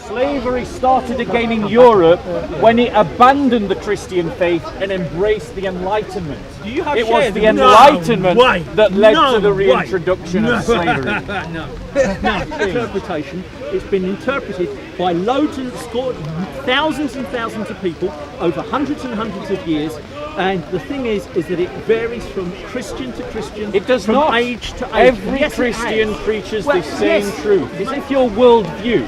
slavery started again in Europe when it abandoned the Christian faith and embraced the Enlightenment. Do you have it was shares? the Enlightenment that led to the way. reintroduction of slavery. No. Interpretation. It's been interpreted by loads and thousands and thousands of people over hundreds and hundreds of years. And the thing is that it varies from Christian to Christian. It does from not. Age to age. Every Yes, Christian preaches the same truth. It's if your worldview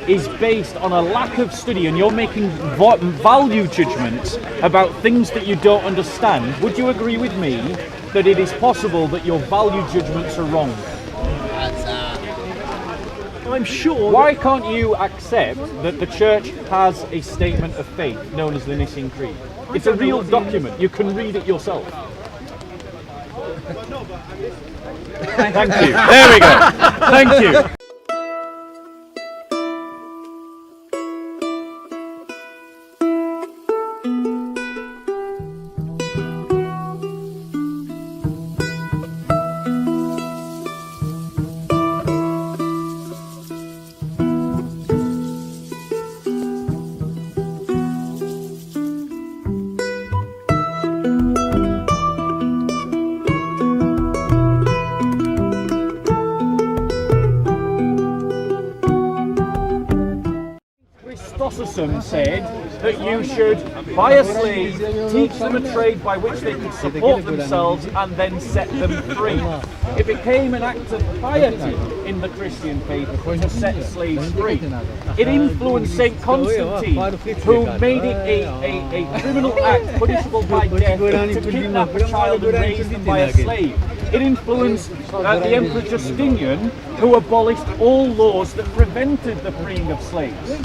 is based on a lack of study and you're making value judgments about things that you don't understand, would you agree with me that it is possible that your value judgments are wrong? I'm sure. Why can't you accept that the church has a statement of faith known as the Nicene Creed? It's a real document. You can read it yourself. Thank you. There we go. Thank you. Said that you should buy a slave, teach them a trade by which they could support themselves and then set them free. It became an act of piety in the Christian faith to set slaves free. It influenced St. Constantine, who made it a criminal act punishable by death to kidnap a child and raise them by a slave. It influenced the Emperor Justinian, who abolished all laws that prevented the freeing of slaves.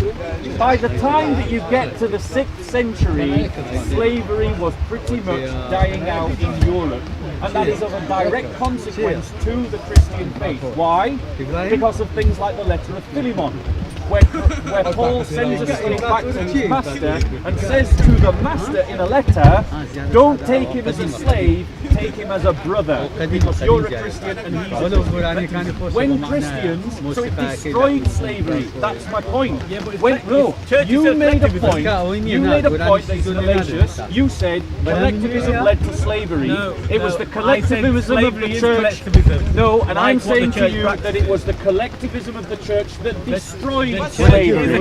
By the time that you get to the 6th century, slavery was pretty much dying out in Europe. And that is of a direct consequence to the Christian faith. Why? Because of things like the letter of Philemon, where Paul sends a slave back to his master and says to the master in a letter, don't take him as a slave, take him as a brother, because you're a Christian and he's a Christian. When Christians, so it destroyed slavery, that's my point. You made a point that is fallacious. You said collectivism led to slavery. It was the collectivism of the church. No, and I'm saying to you that it was the collectivism of the church that destroyed slavery.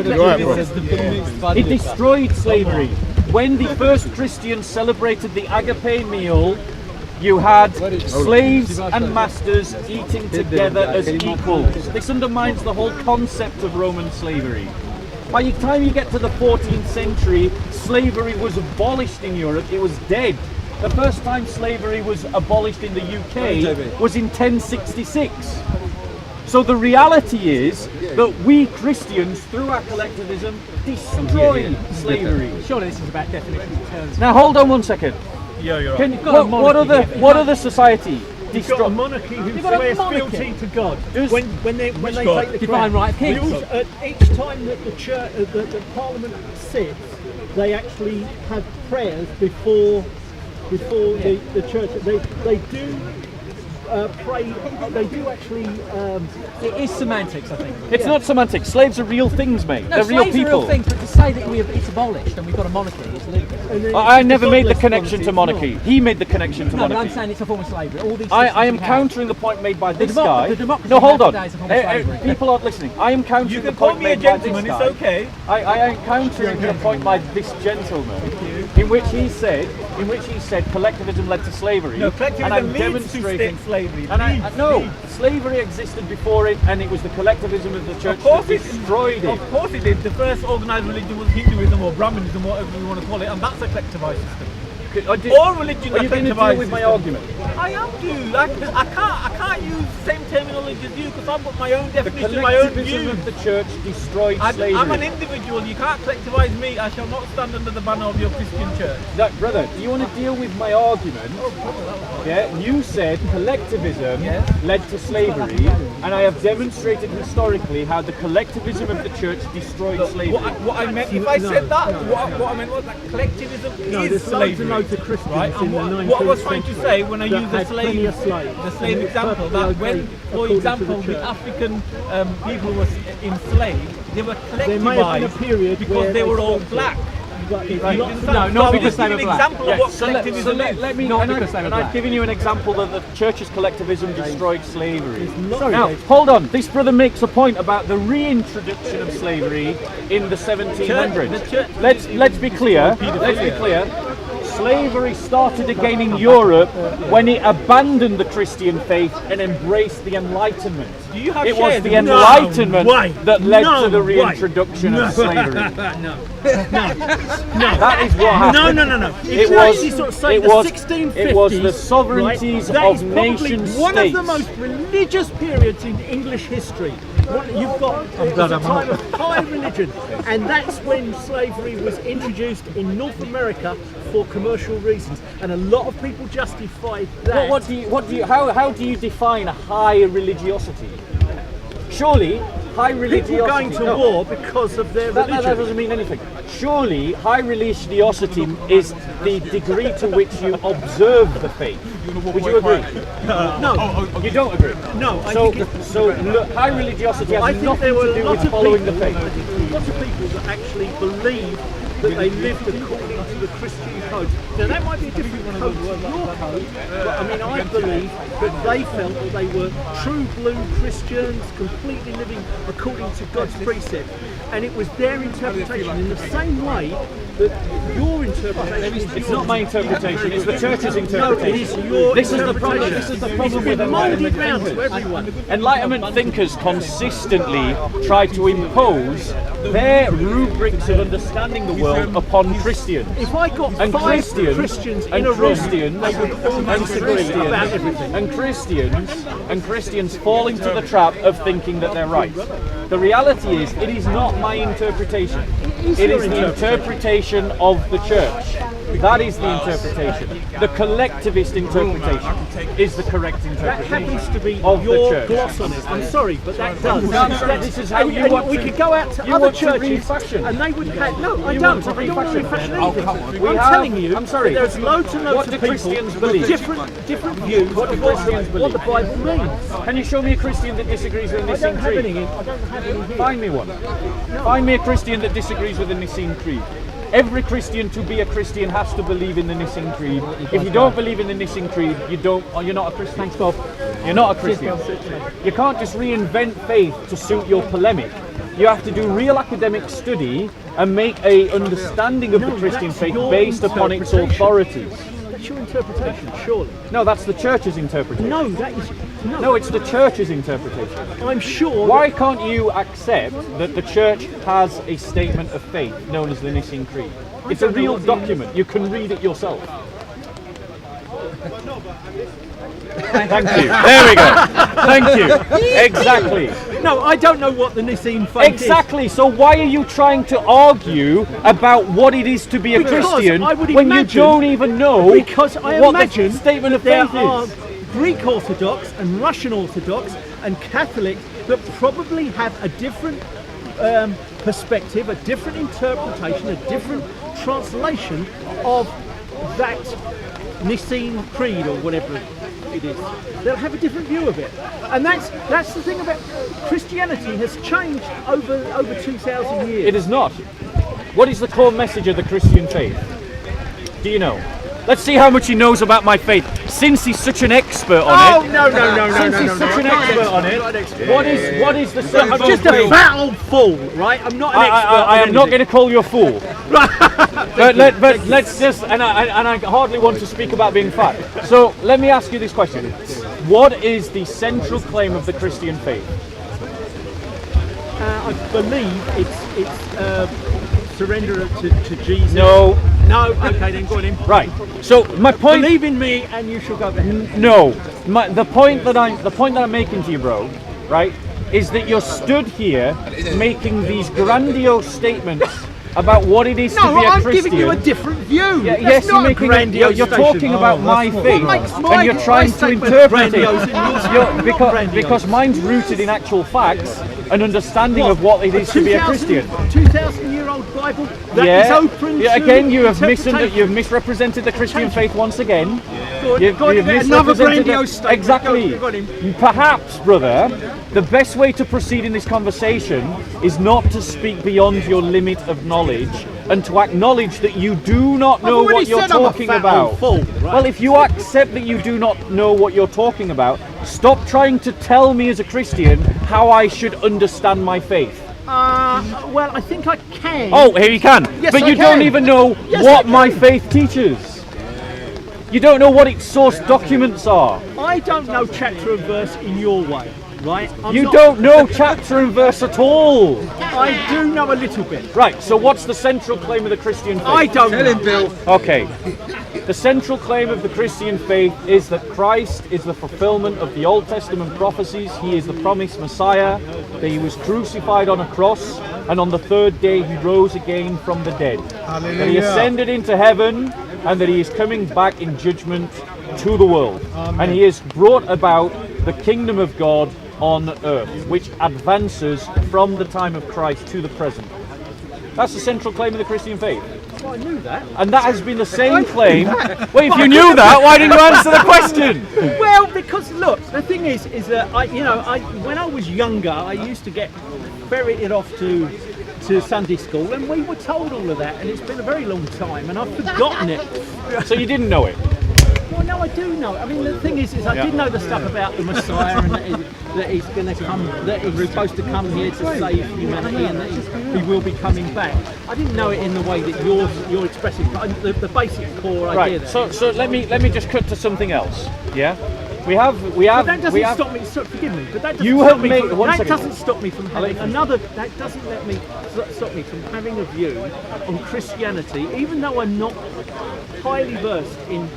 It destroyed slavery. When the first Christians celebrated the agape meal, you had slaves and masters eating together as equals. This undermines the whole concept of Roman slavery. By the time you get to the 14th century, slavery was abolished in Europe. It was dead. The first time slavery was abolished in the UK was in 1066. So the reality is that we Christians, through our collectivism, destroy slavery. Surely this is about definition of terms. Now hold on one second. Yeah, you're right. What other society? You've got a monarchy who swears fealty to God. When they take the divine right of kings. Each time that the church, the Parliament sits, they actually have prayers before the church. They do pray. They do actually. It is semantics, I think. It's not semantics. Slaves are real things, mate. No, they're real slaves people. Are real things, but to say that it's abolished and we've got a monarchy is ludicrous. I never made the connection to monarchy. He made the connection to monarchy. No, but I'm saying it's a form of slavery. All these I am countering the point made by this guy. The democracy no, hold on. Is a form of slavery. People aren't listening. I am countering the point made by this guy. It's okay. I am countering the point by this gentleman, in which he said collectivism led to slavery. No, collectivism and I'm leads to state slavery. No, slavery existed before it, and it was the collectivism of the church that destroyed it. Of course it did. The first organised religion was Hinduism or Brahmanism, whatever you want to call it, and that's a collectivised system. All religions are you going to deal with my argument? I am, dude. I can't use the same terminology as you because I've got my own definition, my own view. The collectivism of the church destroyed slavery. I'm an individual. You can't collectivise me. I shall not stand under the banner of your Christian church. Brother, do you want to deal with my argument? Yeah, you said collectivism led to slavery, and I have demonstrated historically how the collectivism of the church destroyed slavery. What I meant, if I said that, what I meant was that collectivism is slavery. loads of Christians Right? in And the 19th what I was trying to century say when I that used the had plenty of slaves. the slave And it's example, perfectly that when, okay for according to example, the church. African people was enslaved, they were There may have been a collectivized period because where they were all still black. But it's Right? not- No, not because they were an black. example of what collectivism is. let me, Not and because they were and I've black. given you an example that the church's collectivism destroyed slavery. not- Now, hold on. This brother makes a point about the reintroduction of slavery in the 1700s. The church- Let's be clear. Let's be clear. Slavery started again in Europe when it abandoned the Christian faith and embraced the Enlightenment. Do you have It was shares the in- Enlightenment No way. that led No to the way. reintroduction of slavery. No. That is what happened. No. It You was, actually sort of say it the was, 1650s. it was the sovereignties right? That of is probably nation one states. of the most religious periods in English history. You've got it was a time of high religion, and that's when slavery was introduced in North America for commercial reasons, and a lot of people justify that. How do you define a high religiosity? Surely, high religiosity. People going to no. war because of their That religion. doesn't mean anything. Surely, high religiosity is the degree to which you observe the faith. Would you agree? No, You don't agree. no. I So, think it- so look, high religiosity has I think nothing there were to do a lot with of following people, the faith. lots of people that actually believe that they lived according to the Christian code. Now that might be a different code to your code, but I mean I believe that they felt that they were true blue Christians, completely living according to God's precept, and it was their interpretation in the same way that your interpretation is It's not my interpretation, it's the church's interpretation. No, it is your This is the problem. interpretation. This is the It's problem with been molded Enlightenment round to thinkers. everyone. Enlightenment thinkers consistently try to impose their rubrics of understanding the world upon Christians. If I got And 5 Christians, Christians in and a room, Christians, they would all disagree about everything. and Christians fall into the trap of thinking that they're right. The reality is, it is not my interpretation. It is the interpretation of the church. That is the interpretation. The collectivist interpretation is the correct That interpretation happens to be of the your church. gloss on it. I'm sorry, but that does. No, I'm sorry, this is how you want we to- could go out to you other want to churches refashion. and they would have. No, I You don't. want to I don't want to refashion. refashion anything. We I'm have- telling you, I'm sorry. that there's loads and loads What of do people Christians with believe? different views What do of Christians what the believe? Bible means. Can you show me a Christian that disagrees with the I Nicene don't have Creed? any. I don't have any here. Find me one. Find me a Christian that disagrees with the Nicene Creed. Every Christian, to be a Christian, has to believe in the Nicene Creed. If you don't believe in the Nicene Creed, you're not a Christian. Thanks, Bob. You're not a Christian. You can't just reinvent faith to suit your polemic. You have to do real academic study and make a understanding of the Christian that's faith your based upon its interpretation. authorities. That's your interpretation, surely. No, that's the church's interpretation. No, that is No, it's the church's interpretation. I'm sure. Why can't you accept that the church has a statement of faith known as the Nicene Creed? It's a real document. You can read it yourself. Thank you. There we go. Thank you. Exactly. No, I don't know what the Nicene faith is. Exactly. So why are you trying to argue about what it is to be a Because Christian I would when you imagine- don't even know Because I what imagine the statement of there faith are is? Greek Orthodox and Russian Orthodox and Catholics that probably have a different perspective, a different interpretation, a different translation of that Nicene Creed or whatever it is. They'll have a different view of it, and that's the thing about Christianity has changed over 2,000 years. It is not. What is the core message of the Christian faith? Do you know? Let's see how much he knows about my faith. Since he's such an expert on it. no! Since he's such an expert on it. What is the I'm central just a faith? fat old fool, right? I'm not an expert. I am not going to call you a fool. but let's just, and I hardly want to speak about being fat. So let me ask you this question: what is the central claim of the Christian faith? I believe it's surrender to Jesus. No. No. Okay, then go on in. Right. So my point. Believe in me, and you shall go there. No. The point that I'm making to you, bro, right, is that you're stood here making these grandiose statements about what it is to No, be a I'm Christian. giving you a different view. Yeah, That's yes, you're not a making grandiose you're statement. talking about my faith, What makes and you're my trying to statement interpret it. grandiose and yours not Because grandiose? mine's rooted in actual facts. an understanding of what it is to be a Christian. 2,000-year-old Bible that is open to again, you have interpretation. you've misrepresented the Christian faith once again. You've another grandiose statement. Exactly. Perhaps, brother, the best way to proceed in this conversation is not to speak beyond your limit of knowledge and to acknowledge that you do not know what you're talking about. Well, if you accept that you do not know what you're talking about, stop trying to tell me as a Christian how I should understand my faith. Well, I think I can. Oh, here you can. Yes, but I you can. don't even know Yes, what I my can. faith teaches. You don't know what its source documents are. I don't know chapter and verse in your way, right? You don't know chapter and verse at all. I do know a little bit. Right, so what's the central claim of the Christian faith? I don't know. Okay. The central claim of the Christian faith is that Christ is the fulfillment of the Old Testament prophecies. He is the promised Messiah, that he was crucified on a cross, and on the third day he rose again from the dead. That he ascended into heaven, and that he is coming back in judgment to the world. And he has brought about the kingdom of God on earth, which advances from the time of Christ to the present. That's the central claim of the Christian faith. Well, I knew that. And that has been the same claim. Well, if you knew that, why didn't you answer the question? Well, because look, the thing is that when I was younger, I used to get ferreted off to Sunday school, and we were told all of that, and it's been a very long time, and I've forgotten it. So you didn't know it? Well, no, I do know. I mean, the thing is I did know the stuff about the Messiah and that he's going to come, that he's supposed to come here to save humanity, and that he will be coming back. I didn't know it in the way that you're expressing, but the basic core idea. Right. So let me just cut to something else. Yeah. We have. But that doesn't stop me. Forgive me, but that doesn't You stop have me. made- From, one that second. doesn't stop me from having another. That doesn't let me stop me from having a view on Christianity, even though I'm not highly versed in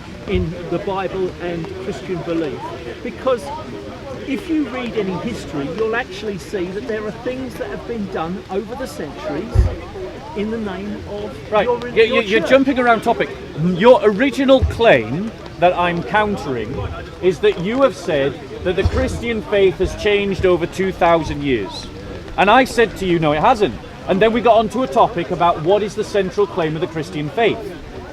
the Bible and Christian belief. Because if you read any history, you'll actually see that there are things that have been done over the centuries in the name of Right. your You're church. jumping around topic. Your original claim that I'm countering is that you have said that the Christian faith has changed over 2,000 years. And I said to you, no, it hasn't. And then we got onto a topic about what is the central claim of the Christian faith.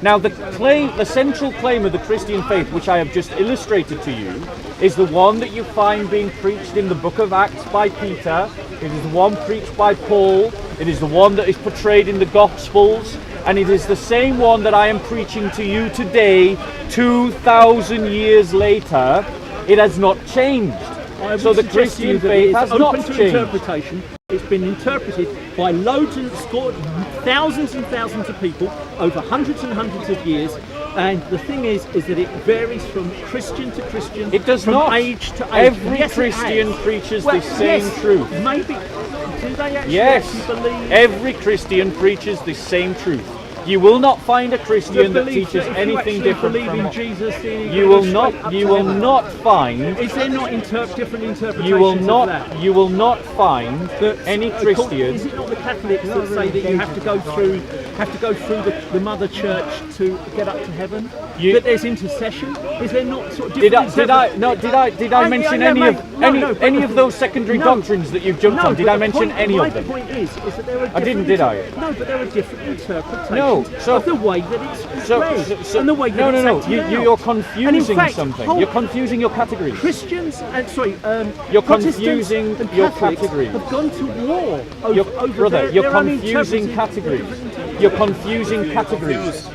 Now, the central claim of the Christian faith, which I have just illustrated to you, is the one that you find being preached in the book of Acts by Peter. It is the one preached by Paul. It is the one that is portrayed in the Gospels. And it is the same one that I am preaching to you today, 2,000 years later. It has not changed. So the Christian faith has not open to changed. interpretation. It's been interpreted by loads and thousands and thousands of people over hundreds and hundreds of years. And the thing is that it varies from Christian to Christian. It does from not. age to age. Every Yes, it Christian has. preaches Well, the same yes, truth. Maybe. Do they actually Yes, believe? every Christian preaches the same truth. You will not find a Christian that belief teaches if anything you different believe from in what Jesus, then you will not. You will not find. Is there not different interpretations You will of not. that? You will not find any Is Christian. it not the Catholics that say that you have to go through the Mother Church to get up to heaven? That there's intercession? Is there not sort of Did I different mention no, any of those secondary no. doctrines that you've jumped on? Did I mention any of them? My point is that there are different... I didn't, did I? No, but there are different interpretations No, so- of the way that it's read and the way that no, it's acted you're out. confusing And in fact, something. You're confusing your categories. Christians and You're Protestants confusing and your Catholics categories. have gone to war over Brother, you're their own confusing interpreted- categories. You're confusing categories.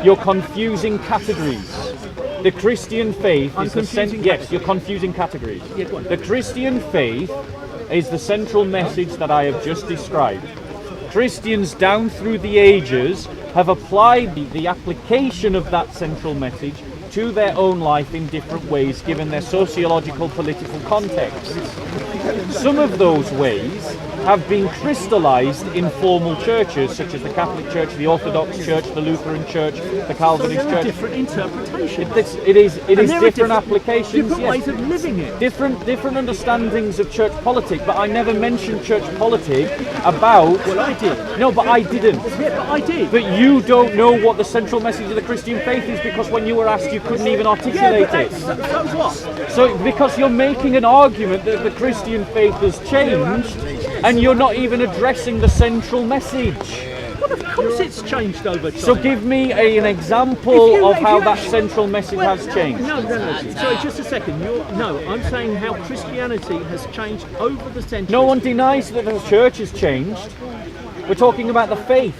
You're confusing categories. The Christian faith I'm is the confusing yes, you're confusing categories. Yeah, go on. The Christian faith is the central message that I have just described. Christians down through the ages have applied the application of that central message to their own life in different ways given their sociological political contexts. Some of those ways have been crystallized in formal churches such as the Catholic Church, the Orthodox Church, the Lutheran Church, the Calvinist there are Church. different interpretations. It is And there are different applications, different yes. ways of living it. Different understandings of church politics, but I never mentioned church politics about. Well, I did. No, but I didn't. Yeah, but I did. But you don't know what the central message of the Christian faith is because when you were asked, you couldn't even articulate it. So's what? So, because you're making an argument that the Christian faith has changed, and you're not even addressing the central message. Well, of course it's changed over time. So, give me an example of how that central message has changed. No. Sorry, just a second. I'm saying how Christianity has changed over the centuries. No one denies that the church has changed. We're talking about the faith.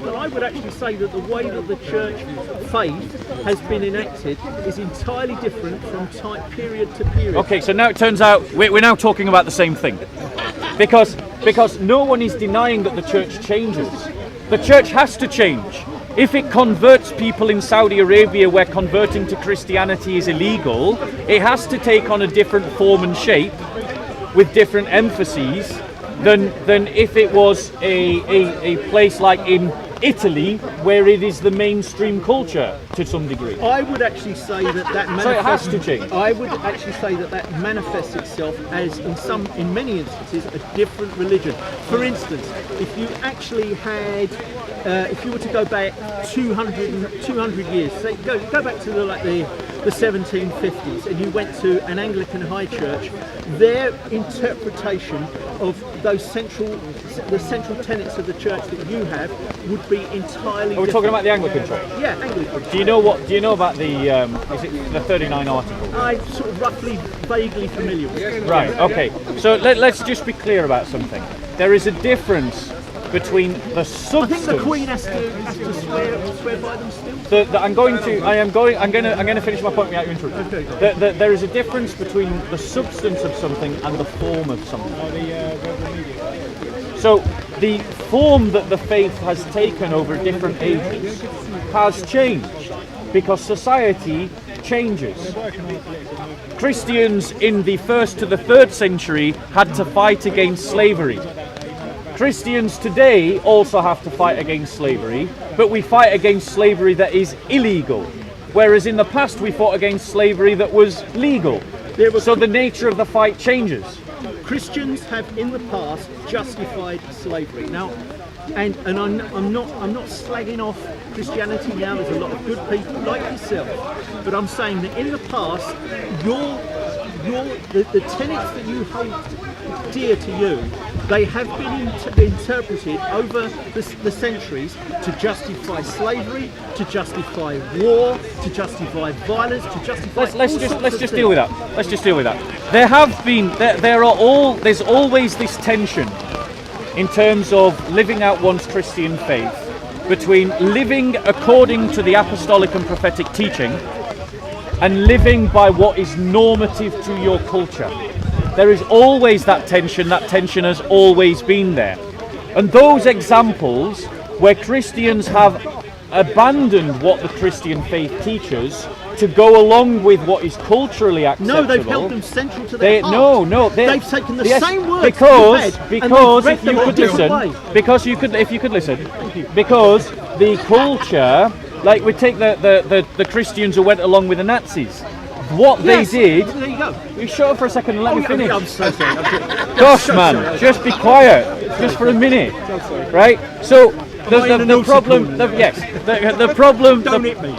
But I would actually say that the way that the church faith has been enacted is entirely different from period to period. Okay, so now it turns out we're now talking about the same thing. Because no one is denying that the church changes. The church has to change. If it converts people in Saudi Arabia where converting to Christianity is illegal, it has to take on a different form and shape with different emphases than if it was a place like in Italy where it is the mainstream culture to some degree. I would actually say that manifests. So it has to change. I would actually say that manifests itself as in many instances, a different religion. For instance, if you actually had, if you were to go back 200 years, say go back to the 1750s, and you went to an Anglican high church, their interpretation of the central tenets of the church that you have would be entirely. Are we talking about the Anglican Church? Yeah, Anglican. Do you know about the is it the 39 article? I'm sort of roughly, vaguely familiar with it. Right. Okay. So let's just be clear about something. There is a difference between the substance. I think the Queen has to swear by them still. I'm going to finish my point without you interrupting. Okay. There is a difference between the substance of something and the form of something. So the form that the faith has taken over different ages has changed because society changes. Christians in the 1st to the 3rd century had to fight against slavery. Christians today also have to fight against slavery, but we fight against slavery that is illegal, whereas in the past we fought against slavery that was legal. So the nature of the fight changes. Christians have in the past justified slavery. Now, and I'm not slagging off Christianity now. There's a lot of good people like yourself, but I'm saying that in the past, the tenets that you hold dear to you, they have been interpreted over the centuries to justify slavery, to justify war, to justify violence, to justify. Let's just deal with that. Let's just deal with that. There's always this tension in terms of living out one's Christian faith between living according to the apostolic and prophetic teaching and living by what is normative to your culture. There is always that tension has always been there. And those examples where Christians have abandoned what the Christian faith teaches to go along with what is culturally acceptable. No, they've held them central to their heart. They've taken the same words because if you could listen, because the culture, like we take the Christians who went along with the Nazis. What they did. There you go. You shut up for a second and let me finish. I'm so sorry. Gosh, man, just be quiet, just for a minute, right? So the problem. The problem. Don't hit me.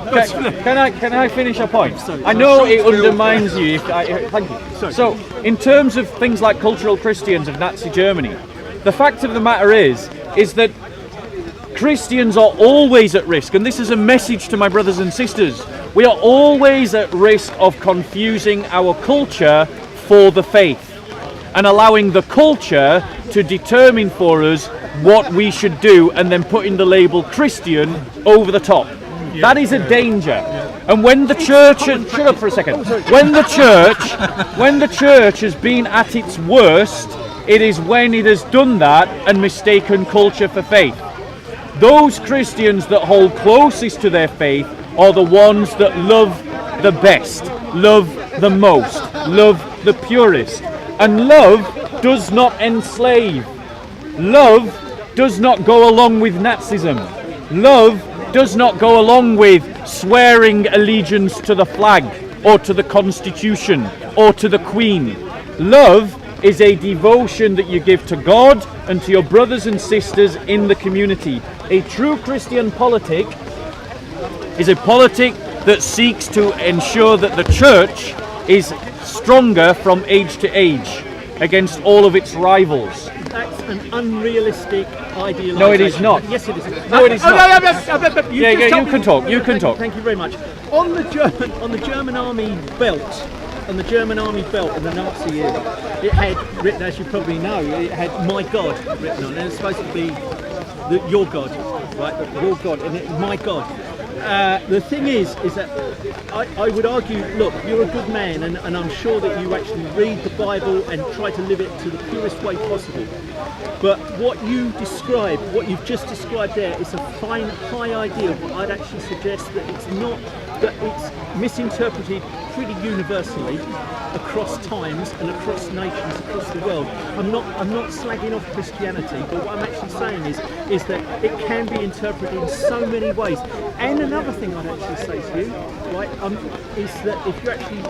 Can I finish a point? I know it undermines you. Thank you. So, in terms of things like cultural Christians of Nazi Germany, the fact of the matter is that Christians are always at risk, and this is a message to my brothers and sisters. We are always at risk of confusing our culture for the faith and allowing the culture to determine for us what we should do and then putting the label Christian over the top. That is a danger. And when the church shut up for a second. When the church has been at its worst, it is when it has done that and mistaken culture for faith. Those Christians that hold closest to their faith are the ones that love the best, love the most, love the purest. And love does not enslave. Love does not go along with Nazism. Love does not go along with swearing allegiance to the flag or to the Constitution or to the Queen. Love is a devotion that you give to God and to your brothers and sisters in the community. A true Christian politic is a politic that seeks to ensure that the church is stronger from age to age against all of its rivals. That's an unrealistic idealisation. No, it is not. Yes, it is. No, it is not. You can talk. You can talk. Thank you very much. On the German army belt, in the Nazi era, it had written, as you probably know, it had "My God" written on it. It's supposed to be your God, right? Your God, and my God. The thing is that I would argue, look, you're a good man, and I'm sure that you actually read the Bible and try to live it to the purest way possible. But what you've just described there is a fine, high ideal. But I'd actually suggest that it's misinterpreted pretty universally across times and across nations, across the world. I'm not slagging off Christianity, but what I'm actually saying is that it can be interpreted in so many ways. And another thing I'd actually say to you, right, is that if you actually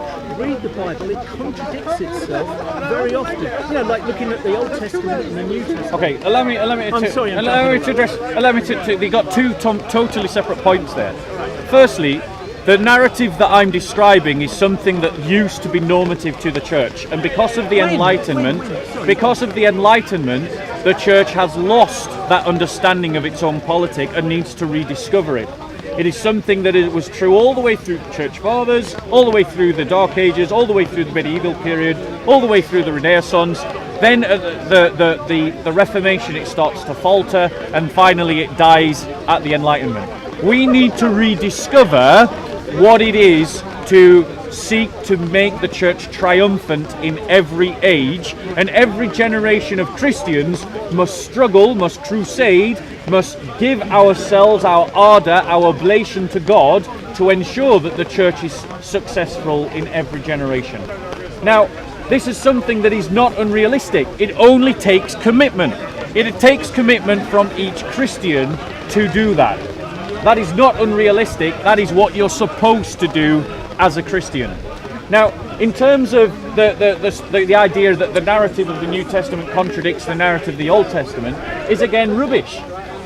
read the Bible, it contradicts itself very often. You know, like looking at the Old Testament and the New Testament. Okay, allow me to address. They got two totally separate points there. Firstly, the narrative that I'm describing is something that used to be normative to the church, and because of the Enlightenment, the church has lost that understanding of its own politic and needs to rediscover it. It is something that was true all the way through the Church Fathers, all the way through the Dark Ages, all the way through the medieval period, all the way through the Renaissance. Then the Reformation, it starts to falter, and finally it dies at the Enlightenment. We need to rediscover what it is to seek to make the church triumphant in every age, and every generation of Christians must struggle, must crusade, must give ourselves, our ardour, our oblation to God to ensure that the church is successful in every generation. Now, this is something that is not unrealistic. It only takes commitment. It takes commitment from each Christian to do that. That is not unrealistic. That is what you're supposed to do as a Christian. Now, in terms of the idea that the narrative of the New Testament contradicts the narrative of the Old Testament is again rubbish,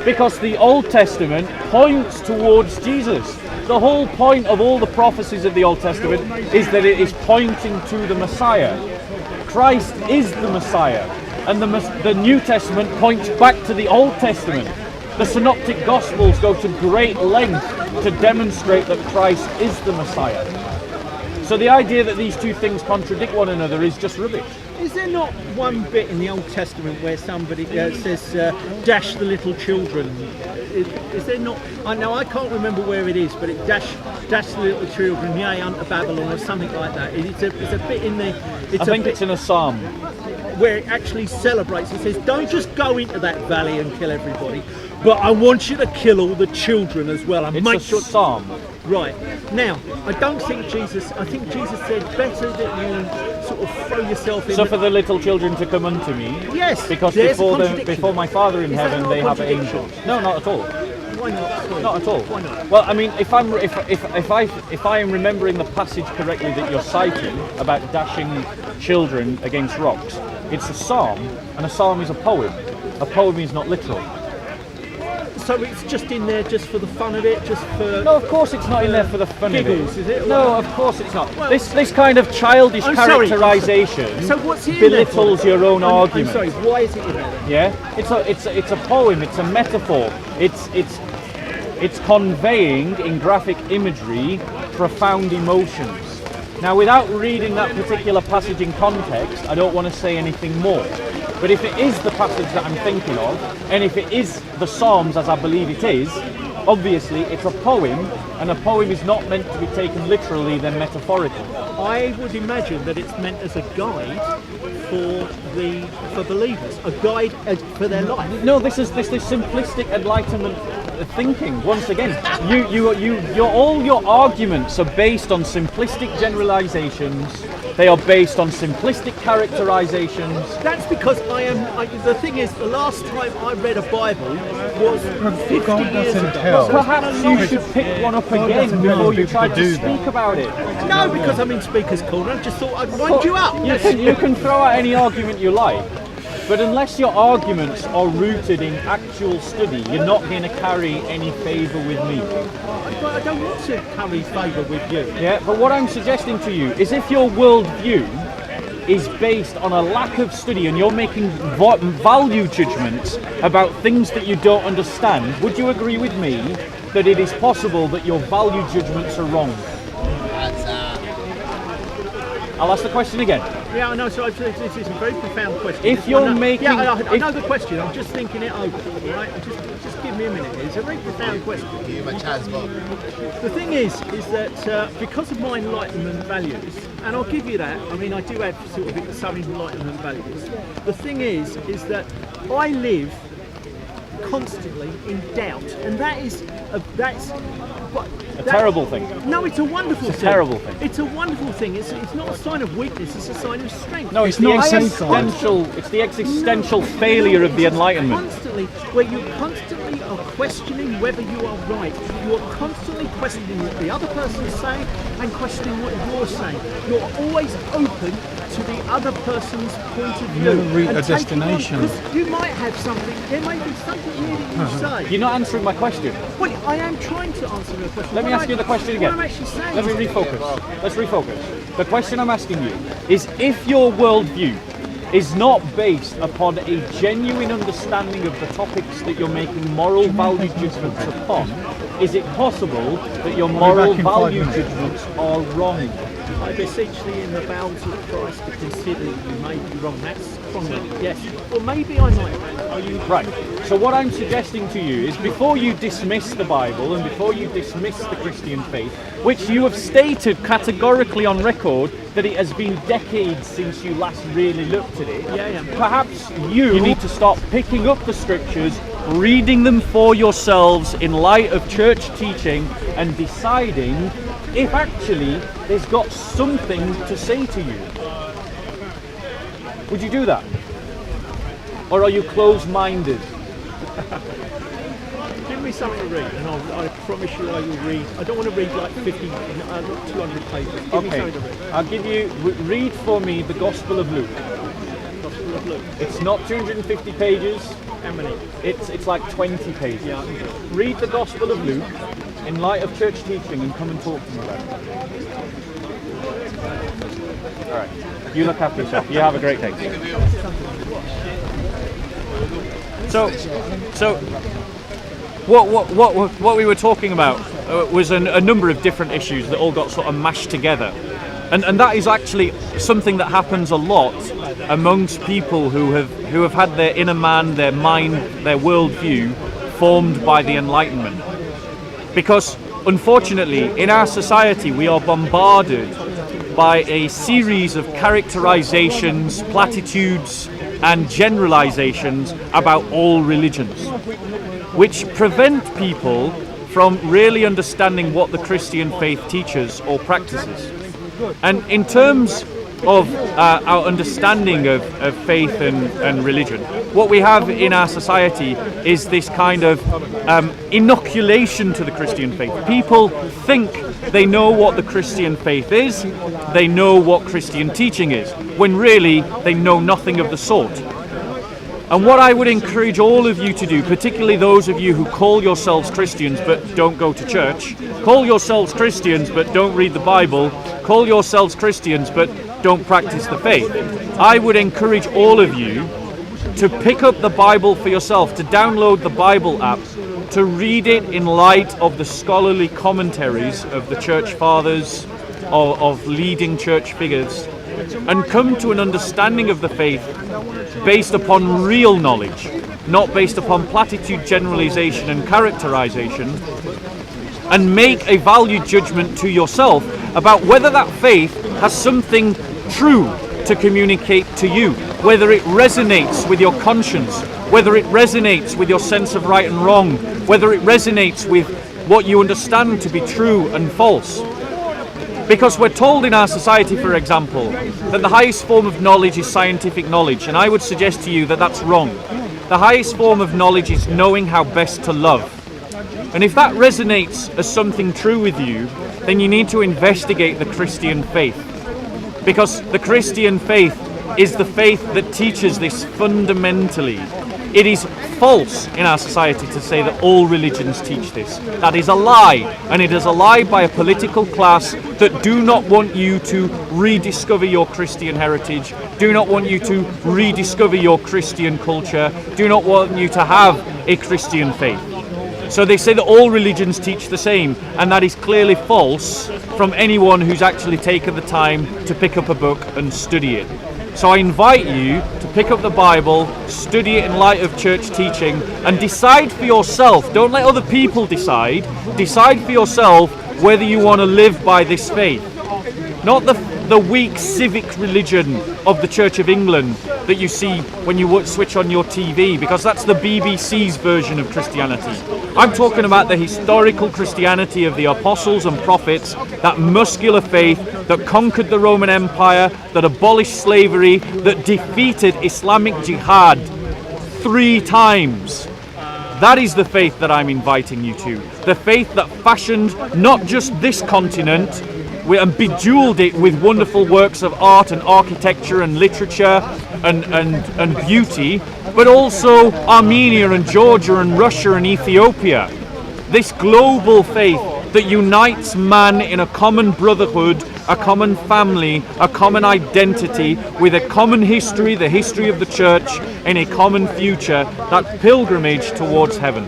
because the Old Testament points towards Jesus. The whole point of all the prophecies of the Old Testament is that it is pointing to the Messiah. Christ is the Messiah, and the New Testament points back to the Old Testament. The Synoptic Gospels go to great length to demonstrate that Christ is the Messiah. So the idea that these two things contradict one another is just rubbish. Is there not one bit in the Old Testament where somebody says, dash the little children? Is there not? I know I can't remember where it is, but it dash the little children, yea, unto Babylon, or something like that. It's a bit in the. I think it's in a psalm where it actually celebrates. It says, don't just go into that valley and kill everybody, but I want you to kill all the children as well. And make sure. Psalm. Right. Now, I think Jesus said better that you sort of throw yourself in. Suffer the little children to come unto me. Yes. Because before my Father in heaven they have angels. No, not at all. Why not? Sorry. Not at all. Why not? Well, I mean, if I am remembering the passage correctly that you're citing about dashing children against rocks, it's a psalm, and a psalm is a poem. A poem is not literal. So it's just in there just for the fun of it, just for... No, of course it's not in there for the fun giggles, of it. Is it? No, of course it's not. Well, this kind of childish characterization so what's belittles your own argument. I'm sorry, why is it in there then? Yeah, it's a poem, it's a metaphor. It's conveying in graphic imagery profound emotions. Now, without reading that particular passage in context, I don't want to say anything more. But if it is the passage that I'm thinking of, and if it is the Psalms as I believe it is, obviously it's a poem, and a poem is not meant to be taken literally, then metaphorically. I would imagine that it's meant as a guide for believers, a guide for their life. No, this is simplistic Enlightenment thinking. Once again, all your arguments are based on simplistic generalizations They are based on simplistic characterizations. That's because the thing is, the last time I read a Bible was 50 years ago. Perhaps you should pick one up again before you try to speak about it. No, because I'm in Speaker's Corner. I just thought I'd wind you up. You can throw out any argument you like, but unless your arguments are rooted in actual study, you're not going to carry any favour with me. But I don't want to carry favour with you. Yeah, but what I'm suggesting to you is if your worldview is based on a lack of study and you're making value judgments about things that you don't understand, would you agree with me that it is possible that your value judgments are wrong? I'll ask the question again. Yeah, I know. So it's a very profound question. If you're making, yeah, I know the question. I'm just thinking it over. All right, just give me a minute. It's a very profound question. The thing is that because of my enlightenment values, and I'll give you that. I mean, I do have sort of some enlightenment values. The thing is that I live constantly in doubt, and that's a terrible thing. No, it's a wonderful thing. Terrible thing. It's a wonderful thing. It's not a sign of weakness. It's a sign of strength. No, it's the existential failure of the Enlightenment. Where you constantly are questioning whether you are right. You are constantly questioning what the other person is saying and questioning what you're saying. You're always open to the other person's point of view. Never reach a destination. Because you might have something. There may be something here that you say. You're not answering my question. Well, I am trying to answer your question. Let me ask you the question again. Let me refocus. Let's refocus. The question I'm asking you is if your worldview is not based upon a genuine understanding of the topics that you're making moral value judgments upon, is it possible that your moral value judgments are wrong? I beseech thee in the bowels of Christ to consider that you may be wrong. That's strongly, yes. Well, maybe I might. Right. So what I'm suggesting to you is before you dismiss the Bible and before you dismiss the Christian faith, which you have stated categorically on record that it has been decades since you last really looked at it, perhaps you need to start picking up the scriptures, reading them for yourselves in light of church teaching and deciding if actually there's got something to say to you. Would you do that? Or are you closed-minded? Give me something to read and I promise you I will read. I don't want to read like 50, 200 pages. Give me something to read. I'll give you, read for me the Gospel of Luke. Gospel of Luke. It's not 250 pages. How many? It's like 20 pages. Yeah. Read the Gospel of Luke in light of church teaching and come and talk to me about it. All right. You look after yourself. You have a great day. So what we were talking about was a number of different issues that all got sort of mashed together. And that is actually something that happens a lot amongst people who have had their inner man, their mind, their worldview formed by the Enlightenment. Because unfortunately, in our society, we are bombarded by a series of characterizations, platitudes, and generalizations about all religions, which prevent people from really understanding what the Christian faith teaches or practices. And in terms of our understanding of faith and religion, what we have in our society is this kind of inoculation to the Christian faith. People think they know what the Christian faith is, they know what Christian teaching is, when really they know nothing of the sort. And what I would encourage all of you to do, particularly those of you who call yourselves Christians but don't go to church, call yourselves Christians but don't read the Bible, call yourselves Christians but don't practice the faith, I would encourage all of you to pick up the Bible for yourself, to download the Bible app, to read it in light of the scholarly commentaries of the church fathers, of leading church figures, and come to an understanding of the faith based upon real knowledge, not based upon platitude, generalization and characterization, and make a value judgment to yourself about whether that faith has something true to communicate to you, whether it resonates with your conscience, whether it resonates with your sense of right and wrong, whether it resonates with what you understand to be true and false. Because we're told in our society, for example, that the highest form of knowledge is scientific knowledge, and I would suggest to you that that's wrong. The highest form of knowledge is knowing how best to love. And if that resonates as something true with you, then you need to investigate the Christian faith. Because the Christian faith is the faith that teaches this fundamentally. It is false in our society to say that all religions teach this. That is a lie, and it is a lie by a political class that do not want you to rediscover your Christian heritage, do not want you to rediscover your Christian culture, do not want you to have a Christian faith. So they say that all religions teach the same, and that is clearly false from anyone who's actually taken the time to pick up a book and study it. So I invite you to pick up the Bible, study it in light of church teaching, and decide for yourself. Don't let other people decide. Decide for yourself whether you want to live by this faith. Not the weak civic religion of the Church of England that you see when you switch on your TV, because that's the BBC's version of Christianity. I'm talking about the historical Christianity of the apostles and prophets, that muscular faith that conquered the Roman Empire, that abolished slavery, that defeated Islamic jihad 3 times. That is the faith that I'm inviting you to. The faith that fashioned not just this continent and bejeweled it with wonderful works of art and architecture and literature and beauty, but also Armenia and Georgia and Russia and Ethiopia. This global faith that unites man in a common brotherhood, a common family, a common identity, with a common history, the history of the church, and a common future, that pilgrimage towards heaven.